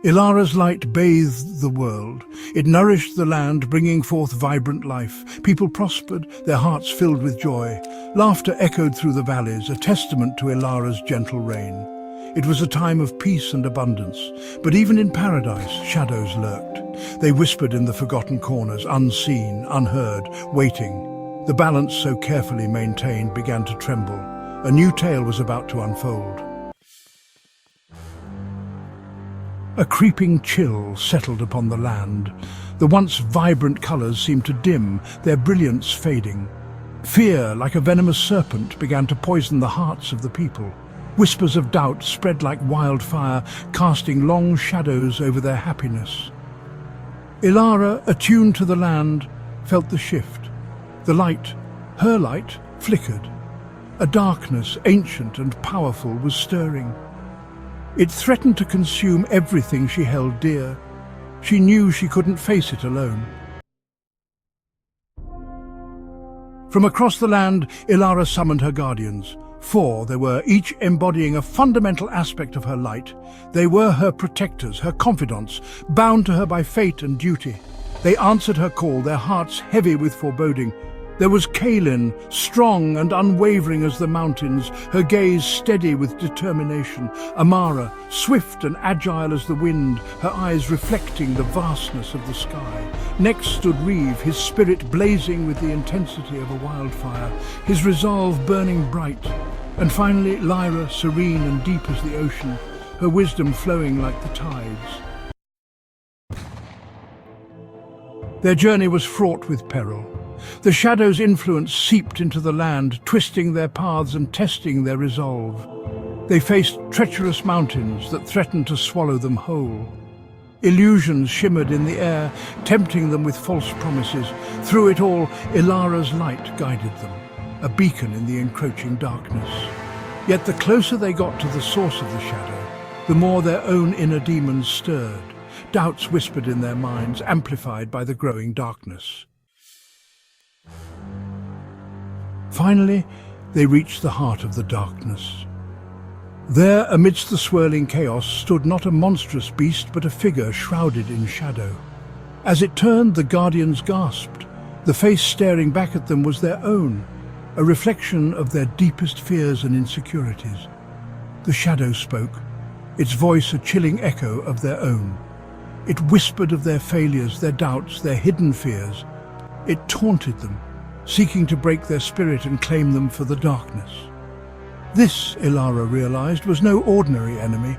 Elara's light bathed the world. It nourished the land, bringing forth vibrant life. People prospered, their hearts filled with joy. Laughter echoed through the valleys, a testament to Elara's gentle reign. It was a time of peace and abundance, but even in paradise, shadows lurked. They whispered in the forgotten corners, unseen, unheard, waiting. The balance so carefully maintained began to tremble. A new tale was about to unfold. A creeping chill settled upon the land. The once vibrant colours seemed to dim, their brilliance fading. Fear, like a venomous serpent, began to poison the hearts of the people. Whispers of doubt spread like wildfire, casting long shadows over their happiness. Elara, attuned to the land, felt the shift. The light, her light, flickered. A darkness, ancient and powerful, was stirring. It threatened to consume everything she held dear. She knew she couldn't face it alone. From across the land, Elara summoned her guardians. 4 there were, each embodying a fundamental aspect of her light. They were her protectors, her confidants, bound to her by fate and duty. They answered her call, their hearts heavy with foreboding. There was Kaelin, strong and unwavering as the mountains, her gaze steady with determination. Amara, swift and agile as the wind, her eyes reflecting the vastness of the sky. Next stood Reeve, his spirit blazing with the intensity of a wildfire, his resolve burning bright. And finally, Lyra, serene and deep as the ocean, her wisdom flowing like the tides. Their journey was fraught with peril. The shadow's influence seeped into the land, twisting their paths and testing their resolve. They faced treacherous mountains that threatened to swallow them whole. Illusions shimmered in the air, tempting them with false promises. Through it all, Elara's light guided them, a beacon in the encroaching darkness. Yet the closer they got to the source of the shadow, the more their own inner demons stirred. Doubts whispered in their minds, amplified by the growing darkness. Finally, they reached the heart of the darkness. There, amidst the swirling chaos, stood not a monstrous beast, but a figure shrouded in shadow. As it turned, the guardians gasped. The face staring back at them was their own, a reflection of their deepest fears and insecurities. The shadow spoke, its voice a chilling echo of their own. It whispered of their failures, their doubts, their hidden fears. It taunted them, seeking to break their spirit and claim them for the darkness. This, Elara realized, was no ordinary enemy.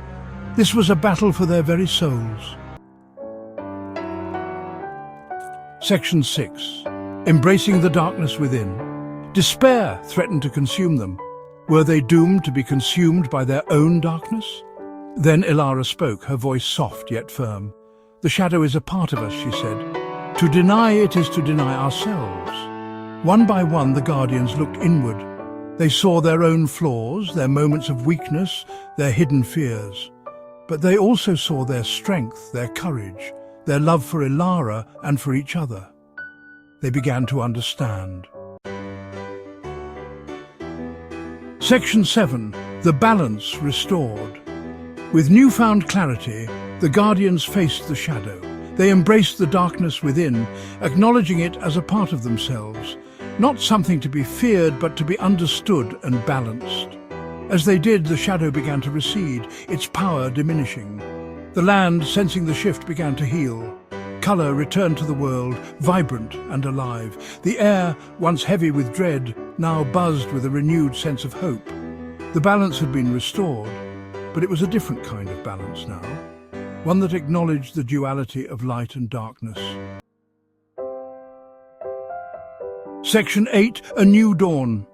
This was a battle for their very souls. Section 6. Embracing the darkness within. Despair threatened to consume them. Were they doomed to be consumed by their own darkness? Then Elara spoke, her voice soft yet firm. "The shadow is a part of us," she said. "To deny it is to deny ourselves." One by one, the guardians looked inward. They saw their own flaws, their moments of weakness, their hidden fears. But they also saw their strength, their courage, their love for Elara and for each other. They began to understand. Section 7. The balance restored. With newfound clarity, the guardians faced the shadow. They embraced the darkness within, acknowledging it as a part of themselves. Not something to be feared, but to be understood and balanced. As they did, the shadow began to recede, its power diminishing. The land, sensing the shift, began to heal. Colour returned to the world, vibrant and alive. The air, once heavy with dread, now buzzed with a renewed sense of hope. The balance had been restored, but it was a different kind of balance now, one that acknowledged the duality of light and darkness. Section 8. A new dawn.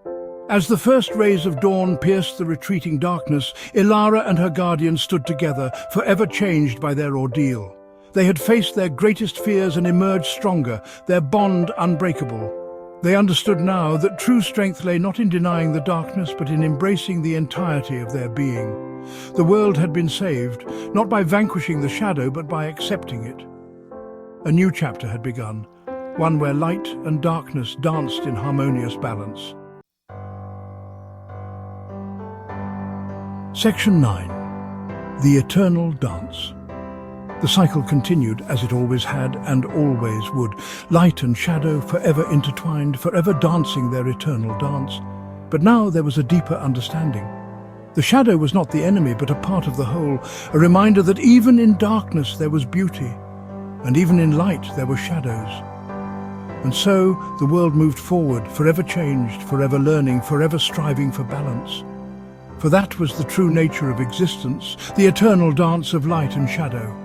As the first rays of dawn pierced the retreating darkness, Elara and her guardian stood together, forever changed by their ordeal. They had faced their greatest fears and emerged stronger, their bond unbreakable. They understood now that true strength lay not in denying the darkness, but in embracing the entirety of their being. The world had been saved, not by vanquishing the shadow, but by accepting it. A new chapter had begun, one where light and darkness danced in harmonious balance. Section 9. The Eternal Dance. The cycle continued as it always had and always would. Light and shadow forever intertwined, forever dancing their eternal dance. But now there was a deeper understanding. The shadow was not the enemy, but a part of the whole, a reminder that even in darkness there was beauty, and even in light there were shadows. And so the world moved forward, forever changed, forever learning, forever striving for balance. For that was the true nature of existence, the eternal dance of light and shadow.